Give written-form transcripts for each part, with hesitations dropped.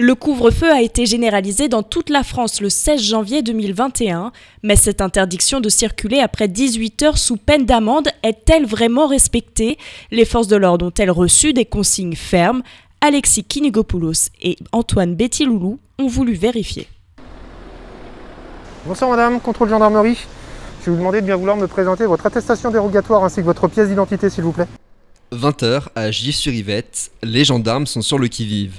Le couvre-feu a été généralisé dans toute la France le 16 janvier 2021, mais cette interdiction de circuler après 18 heures sous peine d'amende est-elle vraiment respectée? Les forces de l'ordre ont-elles reçu des consignes fermes? Alexis Kinigopoulos et Antoine Bettiloulou ont voulu vérifier. Bonsoir madame, contrôle gendarmerie. Je vais vous demander de bien vouloir me présenter votre attestation dérogatoire ainsi que votre pièce d'identité s'il vous plaît. 20h à Gif-sur-Yvette, les gendarmes sont sur le qui-vive.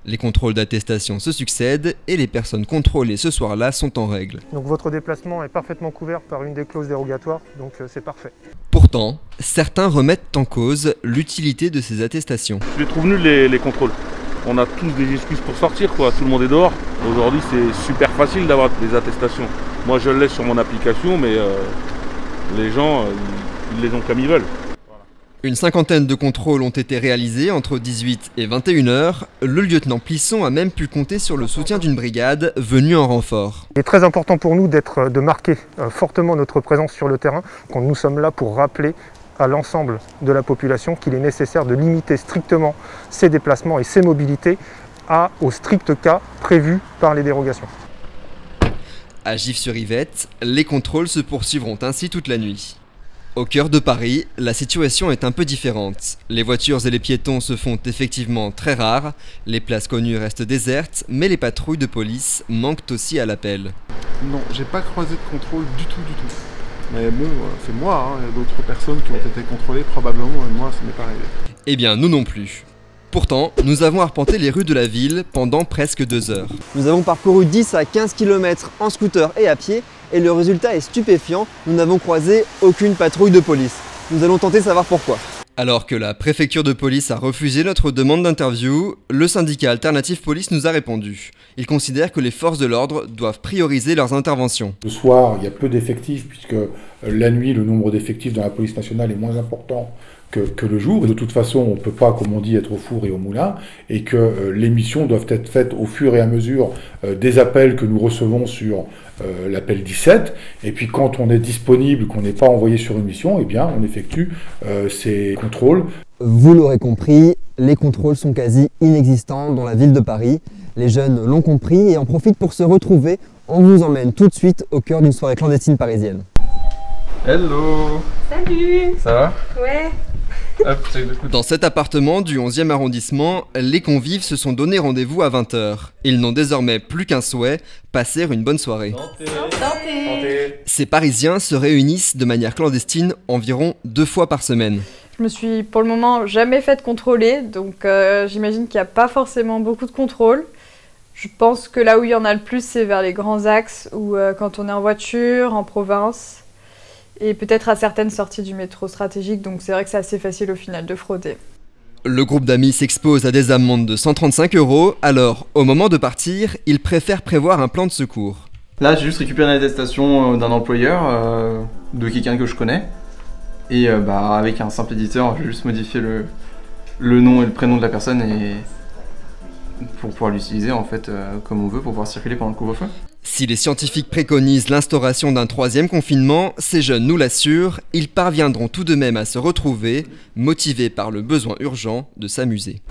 Les contrôles d'attestation se succèdent et les personnes contrôlées ce soir-là sont en règle. Donc votre déplacement est parfaitement couvert par une des clauses dérogatoires, donc c'est parfait. Pourtant, certains remettent en cause l'utilité de ces attestations. Je les trouve nuls les contrôles. On a tous des excuses pour sortir, quoi. Tout le monde est dehors. Aujourd'hui, c'est super facile d'avoir des attestations. Moi, je le laisse sur mon application, mais les gens, ils les ont comme ils veulent. Une cinquantaine de contrôles ont été réalisés entre 18 et 21 heures. Le lieutenant Plisson a même pu compter sur le soutien d'une brigade venue en renfort. Il est très important pour nous de marquer fortement notre présence sur le terrain, quand nous sommes là pour rappeler à l'ensemble de la population qu'il est nécessaire de limiter strictement ses déplacements et ses mobilités au strict cas prévu par les dérogations. À Gif-sur-Yvette, les contrôles se poursuivront ainsi toute la nuit. Au cœur de Paris, la situation est un peu différente. Les voitures et les piétons se font effectivement très rares, les places connues restent désertes, mais les patrouilles de police manquent aussi à l'appel. Non, j'ai pas croisé de contrôle du tout. Mais bon, c'est moi, il y a d'autres personnes qui ont été contrôlées probablement, et moi ça m'est pas arrivé. Eh bien, nous non plus. Pourtant, nous avons arpenté les rues de la ville pendant presque 2 heures. Nous avons parcouru 10 à 15 km en scooter et à pied, et le résultat est stupéfiant, nous n'avons croisé aucune patrouille de police. Nous allons tenter de savoir pourquoi. Alors que la préfecture de police a refusé notre demande d'interview, le syndicat Alternative Police nous a répondu. Il considère que les forces de l'ordre doivent prioriser leurs interventions. Le soir, il y a peu d'effectifs puisque la nuit, le nombre d'effectifs dans la police nationale est moins important que le jour. Et de toute façon, on ne peut pas, comme on dit, être au four et au moulin, et que les missions doivent être faites au fur et à mesure des appels que nous recevons sur l'appel 17. Et puis quand on est disponible, qu'on n'est pas envoyé sur une mission, eh bien on effectue ces contrôles. Vous l'aurez compris, les contrôles sont quasi inexistants dans la ville de Paris. Les jeunes l'ont compris et en profitent pour se retrouver. On vous emmène tout de suite au cœur d'une soirée clandestine parisienne. Hello! Salut! Ça va? Ouais! Dans cet appartement du 11e arrondissement, les convives se sont donné rendez-vous à 20h. Ils n'ont désormais plus qu'un souhait, passer une bonne soirée. Santé! Ces Parisiens se réunissent de manière clandestine environ 2 fois par semaine. Je me suis pour le moment jamais fait contrôler, donc j'imagine qu'il n'y a pas forcément beaucoup de contrôles. Je pense que là où il y en a le plus, c'est vers les grands axes ou quand on est en voiture, en province. Et peut-être à certaines sorties du métro stratégique, donc c'est vrai que c'est assez facile au final de frauder. Le groupe d'amis s'expose à des amendes de 135 €, alors au moment de partir, ils préfèrent prévoir un plan de secours. Là, j'ai juste récupéré une attestation d'un employeur, de quelqu'un que je connais. Et avec un simple éditeur, je vais juste modifier le nom et le prénom de la personne et pour pouvoir l'utiliser en fait comme on veut pour pouvoir circuler pendant le couvre-feu. Si les scientifiques préconisent l'instauration d'un 3e confinement, ces jeunes nous l'assurent, ils parviendront tout de même à se retrouver, motivés par le besoin urgent de s'amuser.